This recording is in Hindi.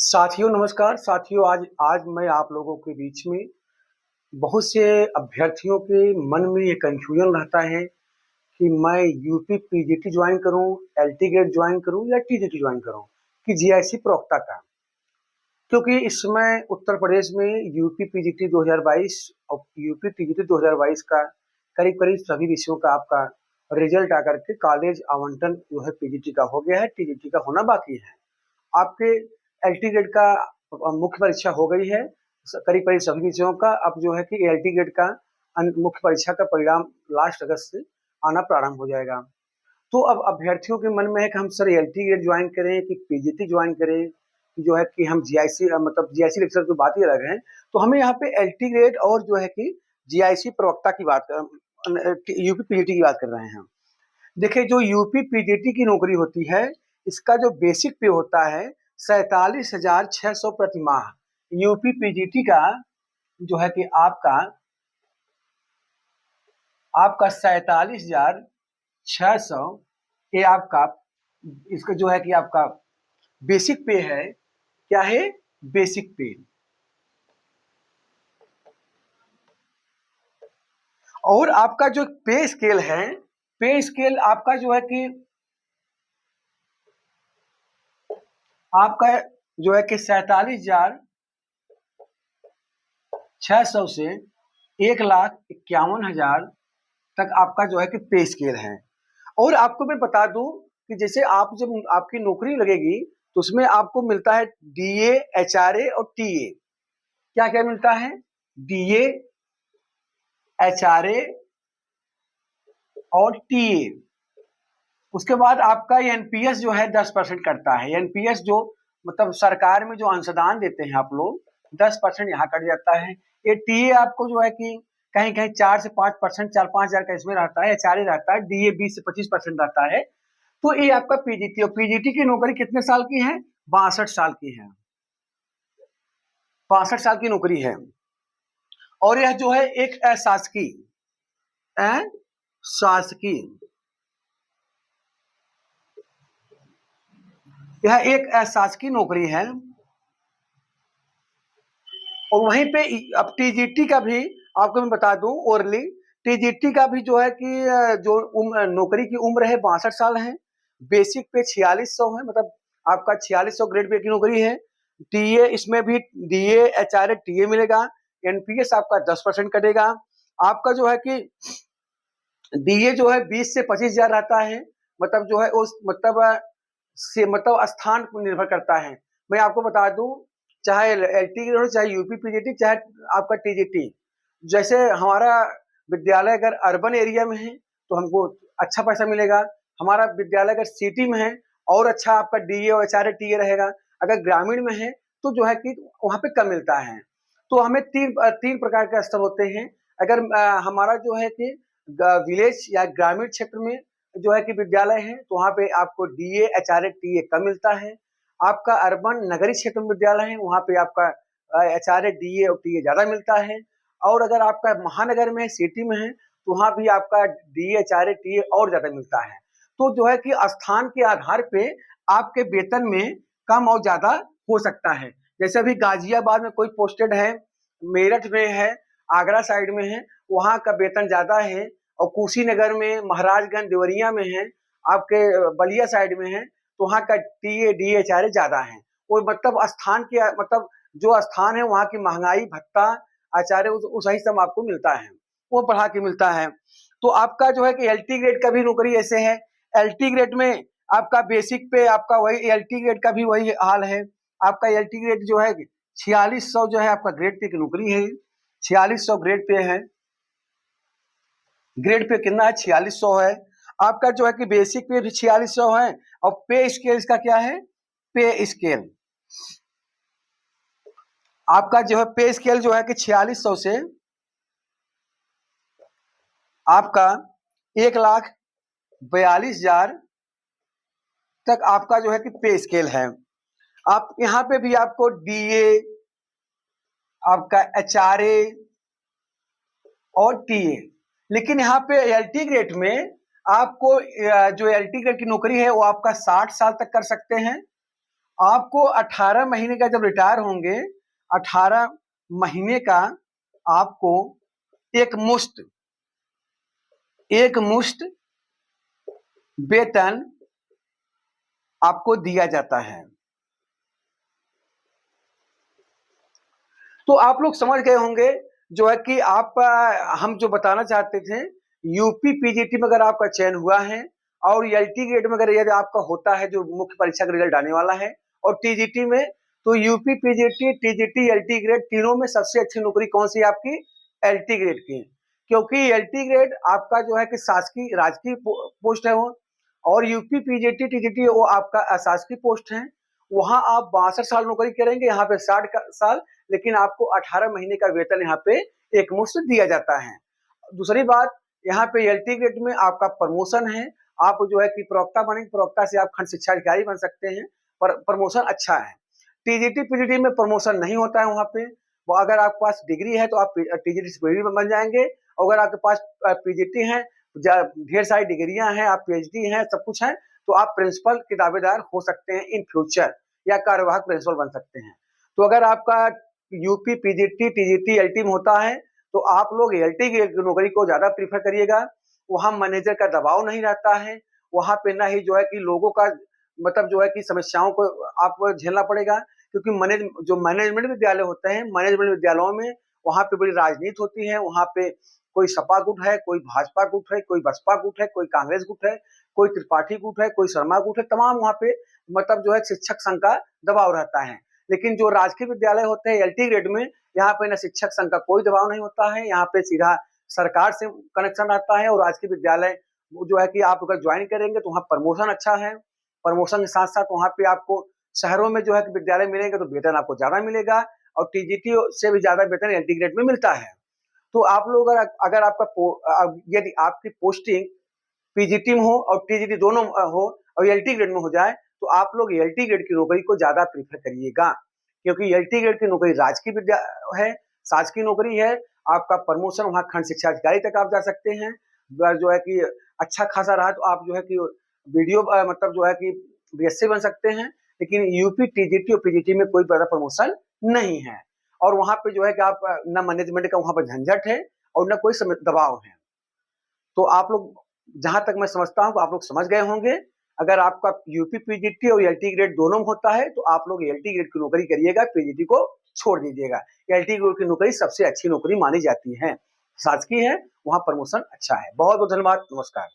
साथियों नमस्कार। साथियों आज आज मैं आप लोगों के बीच में बहुत से अभ्यर्थियों के मन में ये कन्फ्यूजन रहता है कि मैं यूपी पीजीटी ज्वाइन करूं, एलटी ग्रेड ज्वाइन करूं या टीजीटी ज्वाइन करूं कि जीआईसी प्रवक्ता का। क्योंकि इस समय उत्तर प्रदेश में यूपी पीजीटी 2022 और यूपी टीजीटी 2022 का करीब-करीब सभी विषयों का आपका रिजल्ट आकर के कॉलेज आवंटन जो है पीजीटी का हो गया है, टीजीटी का होना बाकी है। आपके एलटी ग्रेड का मुख्य परीक्षा हो गई है करीब-करीब सभी विषयों का। अब जो है कि एलटी ग्रेड का मुख्य परीक्षा का परिणाम लास्ट अगस्त से आना प्रारंभ हो जाएगा। तो अब अभ्यर्थियों के मन में है कि हम सर एलटी ग्रेड ज्वाइन करें कि पीजीटी ज्वाइन करें, जो है कि हम जीआईसी मतलब जीआईसी लेक्चर तो बात ही अलग है। तो हमें यहाँ पे एलटी ग्रेड और जो है कि जीआईसी प्रवक्ता की बात यूपी पीजीटी की बात कर रहे हैं हम। देखिए जो यूपी पीजीटी की नौकरी होती है, इसका जो बेसिक पे होता है 47,600 प्रति माह। यूपी पीजीटी का जो है कि आपका आपका 47,600 ये आपका इसका जो है कि आपका बेसिक पे है। क्या है? बेसिक पे। और आपका जो पे स्केल है, पे स्केल आपका जो है कि आपका जो है कि 47,600 से 1,51,000 तक आपका जो है कि पे स्केल है। और आपको मैं बता दूं कि जैसे आप जब आपकी नौकरी लगेगी तो उसमें आपको मिलता है डीए, एचआरए और टीए। क्या क्या मिलता है? डीए, एचआरए और टीए। उसके बाद आपका एनपीएस जो है 10% करता है। एनपीएस जो मतलब सरकार में जो अंशदान देते हैं आप लोग, 10% यहाँ कट जाता है। ये टीए आपको जो है कि कहीं कहीं 4 से 5%, 4-5 हजार का इसमें रहता है। एचआरए रहता है, डीए 20 से 25% रहता है। तो ये आपका पीजीटी, और पीजीटी की नौकरी कितने साल की है? 62 साल की है। 62 साल की नौकरी है। और यह जो है एक अशासकीय शासकीय यह एक अशासकीय नौकरी है। और वहीं पे अब टीजीटी का भी आपको मैं बता दूं ओरली, टीजीटी का भी जो है कि जो नौकरी की उम्र है 62 साल है। बेसिक पे 4600 है, मतलब आपका 4600 ग्रेड पे की नौकरी है। टीए इसमें भी डीए, एचआरए, टीए मिलेगा। एनपीएस आपका 10% कटेगा। आपका जो है कि डीए जो है 20 से 25 हजार रहता है। मतलब जो है उस मतलब से मतलब स्थान पर निर्भर करता है। मैं आपको बता दूं, चाहे एलटी हो, चाहे यूपी पीजीटी, चाहे आपका टीजीटी, जैसे हमारा विद्यालय अगर अर्बन एरिया में है तो हमको अच्छा पैसा मिलेगा। हमारा विद्यालय अगर सिटी में है और अच्छा आपका डीए और एचआरए टीए रहेगा। अगर ग्रामीण में है तो जो है कि वहां पे कम मिलता है। तो हमें तीन प्रकार के स्तर होते हैं। अगर हमारा जो है कि विलेज या ग्रामीण क्षेत्र में जो है कि विद्यालय है तो वहाँ पे आपको डीए, एचआरए, टीए कम मिलता है। आपका अर्बन नगरीय क्षेत्र में विद्यालय है वहाँ पे आपका एचआरए, डीए और टीए ज्यादा मिलता है। और अगर आपका महानगर में सिटी में है तो वहाँ भी आपका डीए, एचआरए, टीए और ज्यादा मिलता है। तो जो है कि स्थान के आधार पे आपके वेतन में कम और ज्यादा हो सकता है। जैसे अभी गाजियाबाद में कोई पोस्टेड है, मेरठ में है, आगरा साइड में है, वहाँ का वेतन ज्यादा है। और कुशीनगर में, महाराजगंज, देवरिया में है, आपके बलिया साइड में है तो वहाँ का टीए, डीए, एचआरए ज्यादा है। वो मतलब स्थान के मतलब जो स्थान है वहाँ की महंगाई भत्ता आचार्य उस सही सब आपको मिलता है, वो बढ़ा के मिलता है। तो आपका जो है कि एलटी ग्रेड का भी नौकरी ऐसे है। एलटी ग्रेड में आपका बेसिक पे आपका वही एलटी ग्रेड का भी वही हाल है। आपका एलटी ग्रेड जो है 4600 जो है आपका ग्रेड पे की नौकरी है। 4600 ग्रेड पे है। ग्रेड पे कितना है? 4600 है। आपका जो है कि बेसिक पे भी 4600 है। और पे स्केल इसका क्या है? पे स्केल आपका जो है पे स्केल जो है कि 4600 से आपका 1,42,000 तक आपका जो है कि पे स्केल है। आप यहाँ पे भी आपको डीए, आपका एचआरए और टीए, लेकिन यहाँ पे एलटी ग्रेड में आपको जो एलटी ग्रेड की नौकरी है वो आपका 60 साल तक कर सकते हैं। आपको 18 महीने का जब रिटायर होंगे, 18 महीने का आपको एक मुश्त वेतन आपको दिया जाता है। तो आप लोग समझ गए होंगे जो है कि आप हम जो बताना चाहते थे, यूपी पीजीटी में अगर आपका चयन हुआ है और एलटी ग्रेड में अगर यदि आपका होता है जो मुख्य परीक्षा का रिजल्ट आने वाला है, और टीजीटी में, तो UP PGT, TGT, LT grade तीनों में सबसे अच्छी नौकरी कौन सी है आपकी? एलटी ग्रेड की। क्योंकि एलटी ग्रेड आपका जो है कि शासकीय राजकीय पोस्ट है वो, और यूपी पीजीटी टीजीटी वो आपका अशासकीय पोस्ट है। वहां आप 62 साल नौकरी करेंगे, यहाँ पे 60 साल, लेकिन आपको 18 महीने का वेतन यहाँ पे एक मुश्त दिया जाता है। दूसरी बात, यहाँ पे एलटी ग्रेड में आपका प्रमोशन है, आप जो है कि प्रवक्ता बनेंगे, प्रवक्ता से आप खंड शिक्षा अधिकारी बन सकते हैं, पर प्रमोशन अच्छा है। टीजीटी पीजीटी में प्रमोशन नहीं होता है वहां पे, वो अगर आपके पास डिग्री है तो आप टीजीटी से पीजीटी बन जाएंगे, अगर आपके पास पीजीटी है, ढेर सारी डिग्रियां हैं, आप पीएचडी हैं, सब कुछ है, तो आप प्रिंसिपल के दावेदार हो सकते हैं इन फ्यूचर, या कार्यवाहक प्रिंसिपल बन सकते हैं। तो अगर आपका यूपी पीजीटी टीजीटी एलटी में होता है तो आप लोग एलटी की नौकरी को ज्यादा प्रीफर करिएगा। वहां मैनेजर का दबाव नहीं रहता है, वहां पे ना ही जो है कि लोगों का मतलब जो है कि समस्याओं को आपको झेलना पड़ेगा, क्योंकि मैनेजमेंट विद्यालय होते हैं, मैनेजमेंट विद्यालयों में वहां पे बड़ी राजनीति होती है, वहां पे कोई सपा गुट है, कोई भाजपा गुट है, कोई बसपा गुट है, कोई कांग्रेस गुट है, कोई त्रिपाठी गुट है, कोई शर्मा गुट है, तमाम वहां पे मतलब जो है शिक्षक संघ का दबाव रहता है। लेकिन जो राजकीय विद्यालय होते हैं एलटी ग्रेड में, यहाँ पे ना शिक्षक संघ का कोई दबाव नहीं होता है, यहाँ पे सीधा सरकार से कनेक्शन रहता है, और राजकीय विद्यालय जो है कि आप अगर ज्वाइन करेंगे तो वहाँ प्रमोशन अच्छा है, प्रमोशन के साथ साथ वहाँ पे आपको शहरों में जो है कि विद्यालय मिलेंगे तो वेतन आपको ज्यादा मिलेगा, और टीजीटी से भी ज्यादा वेतन एलटी ग्रेड में मिलता है। तो आप लोग अगर आपका यदि आपकी पोस्टिंग पीजीटी में हो और टीजीटी दोनों हो और एलटी ग्रेड में हो जाए, तो आप लोग एलटी ग्रेड की नौकरी को ज्यादा प्रीफर करिएगा, क्योंकि एलटी ग्रेड की नौकरी राजकीय विद्या है, शासकीय नौकरी है, आपका प्रमोशन वहां खंड शिक्षा अधिकारी तक आप जा सकते हैं, जो है कि अच्छा खासा रहा तो आप जो है कि वीडियो मतलब जो है कि बीएससी बन सकते हैं। लेकिन यूपी टीजीटी और पीजीटी में कोई बड़ा प्रमोशन नहीं है, और वहां पे जो है कि आप न मैनेजमेंट का वहां पर झंझट है और न कोई दबाव है। तो आप लोग, जहां तक मैं समझता हूं, आप लोग समझ गए होंगे। अगर आपका यूपी पीजीटी और एलटी ग्रेड दोनों में होता है तो आप लोग एलटी ग्रेड की नौकरी करिएगा, पीजीटी को छोड़ दीजिएगा। एलटी ग्रेड की नौकरी सबसे अच्छी नौकरी मानी जाती है, शासकीय है, वहां प्रमोशन अच्छा है। बहुत बहुत धन्यवाद, नमस्कार।